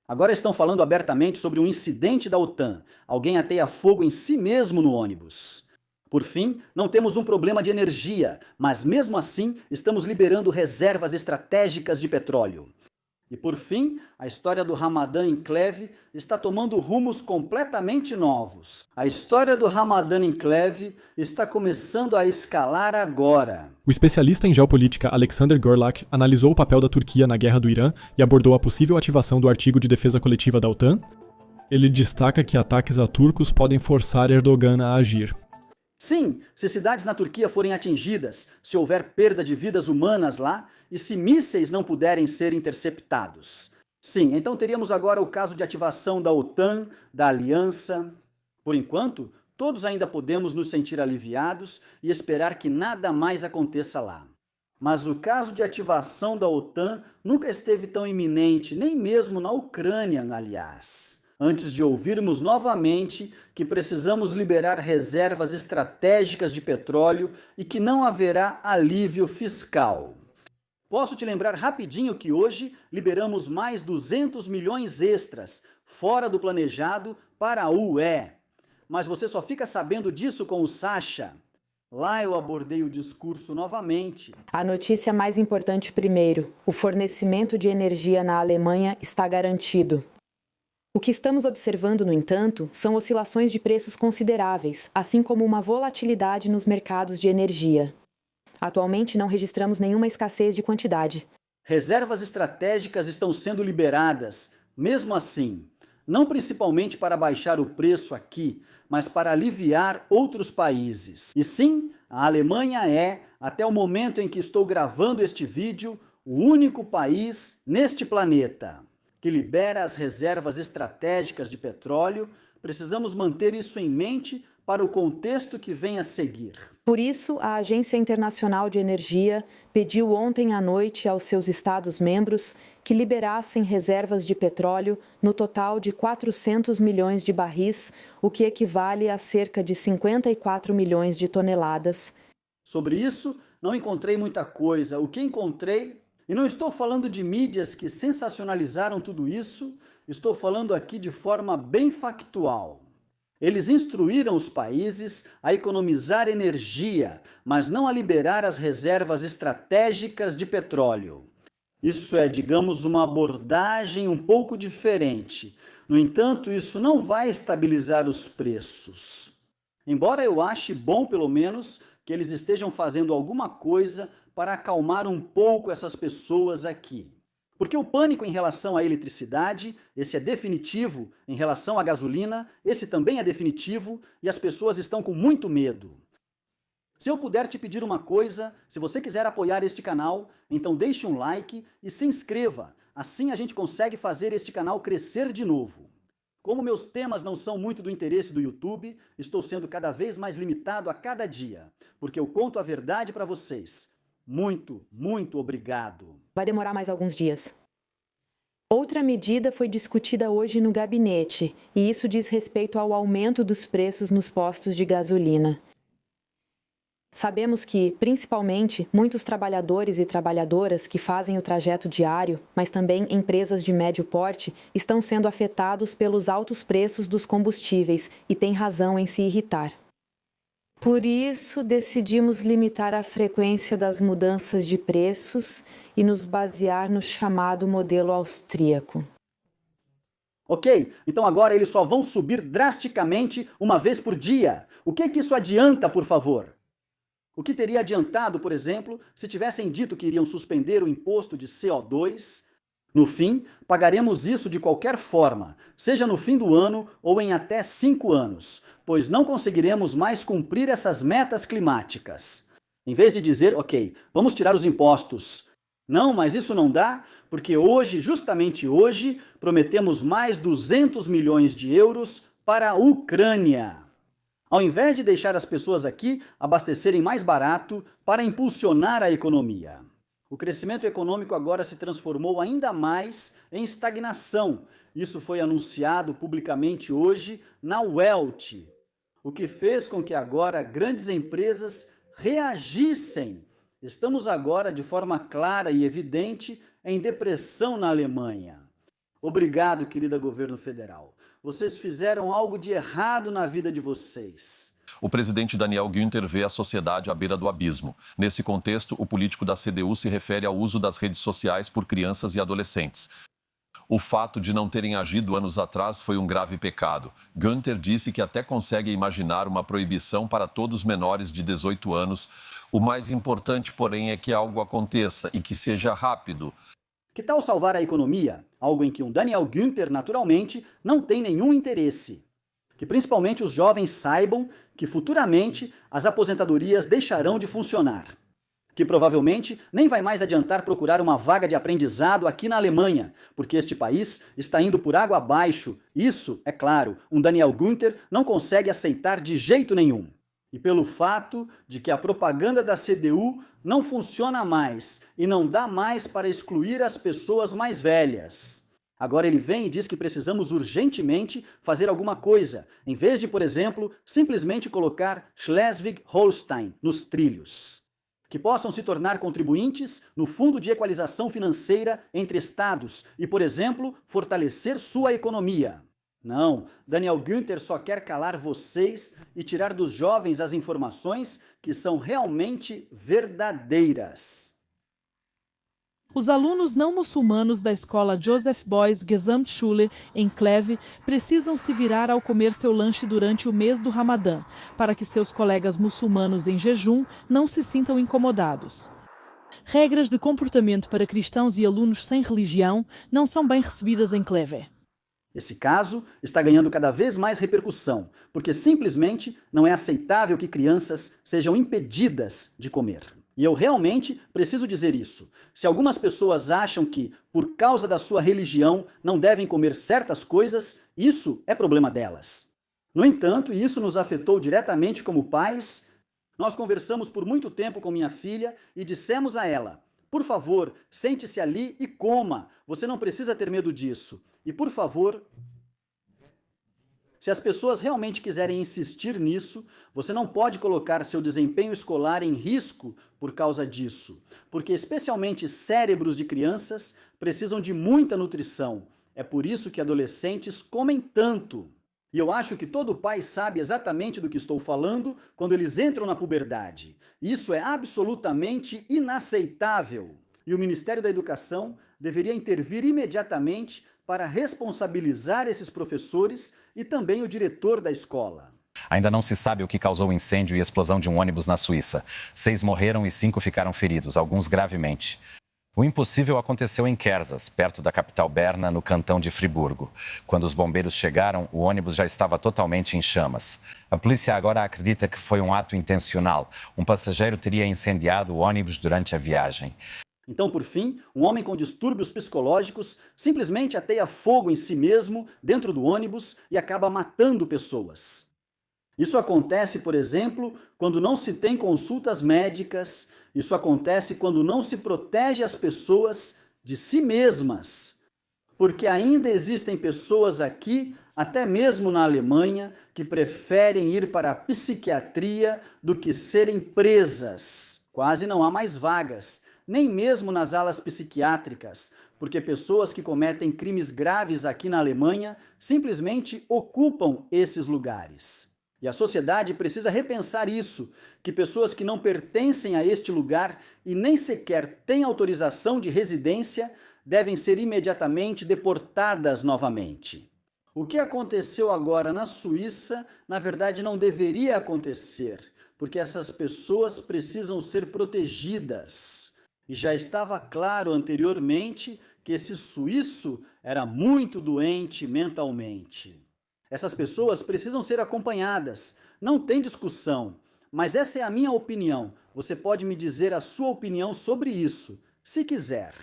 Agora estão falando abertamente sobre um incidente da OTAN. Alguém ateia fogo em si mesmo no ônibus. Por fim, não temos um problema de energia, mas mesmo assim estamos liberando reservas estratégicas de petróleo. E por fim, a história do Ramadã Enclave está tomando rumos completamente novos. A história do Ramadã Enclave está começando a escalar agora. O especialista em geopolítica Alexander Gorlak analisou o papel da Turquia na guerra do Irã e abordou a possível ativação do artigo de defesa coletiva da OTAN. Ele destaca que ataques a turcos podem forçar Erdogan a agir. Sim, se cidades na Turquia forem atingidas, se houver perda de vidas humanas lá e se mísseis não puderem ser interceptados. Sim, então teríamos agora o caso de ativação da OTAN, da aliança. Por enquanto, todos ainda podemos nos sentir aliviados e esperar que nada mais aconteça lá. Mas o caso de ativação da OTAN nunca esteve tão iminente, nem mesmo na Ucrânia, aliás. Antes de ouvirmos novamente que precisamos liberar reservas estratégicas de petróleo e que não haverá alívio fiscal. Posso te lembrar rapidinho que hoje liberamos mais 200 milhões extras, fora do planejado, para a UE. Mas você só fica sabendo disso com o Sacha. Lá eu abordei o discurso novamente. A notícia mais importante primeiro: o fornecimento de energia na Alemanha está garantido. O que estamos observando, no entanto, são oscilações de preços consideráveis, assim como uma volatilidade nos mercados de energia. Atualmente não registramos nenhuma escassez de quantidade. Reservas estratégicas estão sendo liberadas, mesmo assim, não principalmente para baixar o preço aqui, mas para aliviar outros países. E sim, a Alemanha é, até o momento em que estou gravando este vídeo, o único país neste planeta que libera as reservas estratégicas de petróleo. Precisamos manter isso em mente para o contexto que vem a seguir. Por isso, a Agência Internacional de Energia pediu ontem à noite aos seus Estados-membros que liberassem reservas de petróleo no total de 400 milhões de barris, o que equivale a cerca de 54 milhões de toneladas. Sobre isso, não encontrei muita coisa. O que encontrei, e não estou falando de mídias que sensacionalizaram tudo isso, estou falando aqui de forma bem factual. Eles instruíram os países a economizar energia, mas não a liberar as reservas estratégicas de petróleo. Isso é, digamos, uma abordagem um pouco diferente. No entanto, isso não vai estabilizar os preços. Embora eu ache bom, pelo menos, que eles estejam fazendo alguma coisa para acalmar um pouco essas pessoas aqui. Porque o pânico em relação à eletricidade, esse é definitivo, em relação à gasolina, esse também é definitivo, e as pessoas estão com muito medo. Se eu puder te pedir uma coisa, se você quiser apoiar este canal, então deixe um like e se inscreva, assim a gente consegue fazer este canal crescer de novo. Como meus temas não são muito do interesse do YouTube, estou sendo cada vez mais limitado a cada dia, porque eu conto a verdade para vocês. Muito, muito obrigado. Vai demorar mais alguns dias. Outra medida foi discutida hoje no gabinete, e isso diz respeito ao aumento dos preços nos postos de gasolina. Sabemos que, principalmente, muitos trabalhadores e trabalhadoras que fazem o trajeto diário, mas também empresas de médio porte, estão sendo afetados pelos altos preços dos combustíveis e têm razão em se irritar. Por isso, decidimos limitar a frequência das mudanças de preços e nos basear no chamado modelo austríaco. Ok, então agora eles só vão subir drasticamente uma vez por dia. O que isso adianta, por favor? O que teria adiantado, por exemplo, se tivessem dito que iriam suspender o imposto de CO2? No fim, pagaremos isso de qualquer forma, seja no fim do ano ou em até 5 anos, pois não conseguiremos mais cumprir essas metas climáticas. Em vez de dizer, ok, vamos tirar os impostos. Não, mas isso não dá, porque hoje, justamente hoje, prometemos mais 200 milhões de euros para a Ucrânia. Ao invés de deixar as pessoas aqui abastecerem mais barato para impulsionar a economia. O crescimento econômico agora se transformou ainda mais em estagnação. Isso foi anunciado publicamente hoje na Welt, o que fez com que agora grandes empresas reagissem. Estamos agora, de forma clara e evidente, em depressão na Alemanha. Obrigado, querida governo federal. Vocês fizeram algo de errado na vida de vocês. O presidente Daniel Günther vê a sociedade à beira do abismo. Nesse contexto, o político da CDU se refere ao uso das redes sociais por crianças e adolescentes. O fato de não terem agido anos atrás foi um grave pecado. Günther disse que até consegue imaginar uma proibição para todos menores de 18 anos. O mais importante, porém, é que algo aconteça e que seja rápido. Que tal salvar a economia? Algo em que um Daniel Günther, naturalmente, não tem nenhum interesse. Que principalmente os jovens saibam que futuramente as aposentadorias deixarão de funcionar. Que provavelmente nem vai mais adiantar procurar uma vaga de aprendizado aqui na Alemanha, porque este país está indo por água abaixo. Isso, é claro, um Daniel Günther não consegue aceitar de jeito nenhum. E pelo fato de que a propaganda da CDU não funciona mais e não dá mais para excluir as pessoas mais velhas. Agora ele vem e diz que precisamos urgentemente fazer alguma coisa, em vez de, por exemplo, simplesmente colocar Schleswig-Holstein nos trilhos. Que possam se tornar contribuintes no Fundo de Equalização Financeira entre Estados e, por exemplo, fortalecer sua economia. Não, Daniel Günther só quer calar vocês e tirar dos jovens as informações que são realmente verdadeiras. Os alunos não muçulmanos da escola Joseph Beuys Gesamtschule, em Kleve, precisam se virar ao comer seu lanche durante o mês do Ramadã, para que seus colegas muçulmanos em jejum não se sintam incomodados. Regras de comportamento para cristãos e alunos sem religião não são bem recebidas em Kleve. Esse caso está ganhando cada vez mais repercussão, porque simplesmente não é aceitável que crianças sejam impedidas de comer. E eu realmente preciso dizer isso. Se algumas pessoas acham que, por causa da sua religião, não devem comer certas coisas, isso é problema delas. No entanto, e isso nos afetou diretamente como pais, nós conversamos por muito tempo com minha filha e dissemos a ela: por favor, sente-se ali e coma, você não precisa ter medo disso. E por favor, se as pessoas realmente quiserem insistir nisso, você não pode colocar seu desempenho escolar em risco por causa disso, porque especialmente cérebros de crianças precisam de muita nutrição. É por isso que adolescentes comem tanto. E eu acho que todo pai sabe exatamente do que estou falando quando eles entram na puberdade. Isso é absolutamente inaceitável. E o Ministério da Educação deveria intervir imediatamente para responsabilizar esses professores e também o diretor da escola. Ainda não se sabe o que causou o incêndio e explosão de um ônibus na Suíça. 6 morreram e 5 ficaram feridos, alguns gravemente. O impossível aconteceu em Kersas, perto da capital Berna, no cantão de Friburgo. Quando os bombeiros chegaram, o ônibus já estava totalmente em chamas. A polícia agora acredita que foi um ato intencional. Um passageiro teria incendiado o ônibus durante a viagem. Então, por fim, um homem com distúrbios psicológicos simplesmente ateia fogo em si mesmo dentro do ônibus e acaba matando pessoas. Isso acontece, por exemplo, quando não se tem consultas médicas, isso acontece quando não se protege as pessoas de si mesmas. Porque ainda existem pessoas aqui, até mesmo na Alemanha, que preferem ir para a psiquiatria do que serem presas. Quase não há mais vagas, nem mesmo nas alas psiquiátricas, porque pessoas que cometem crimes graves aqui na Alemanha simplesmente ocupam esses lugares. E a sociedade precisa repensar isso, que pessoas que não pertencem a este lugar e nem sequer têm autorização de residência devem ser imediatamente deportadas novamente. O que aconteceu agora na Suíça, na verdade, não deveria acontecer, porque essas pessoas precisam ser protegidas. E já estava claro anteriormente que esse suíço era muito doente mentalmente. Essas pessoas precisam ser acompanhadas, não tem discussão, mas essa é a minha opinião. Você pode me dizer a sua opinião sobre isso, se quiser.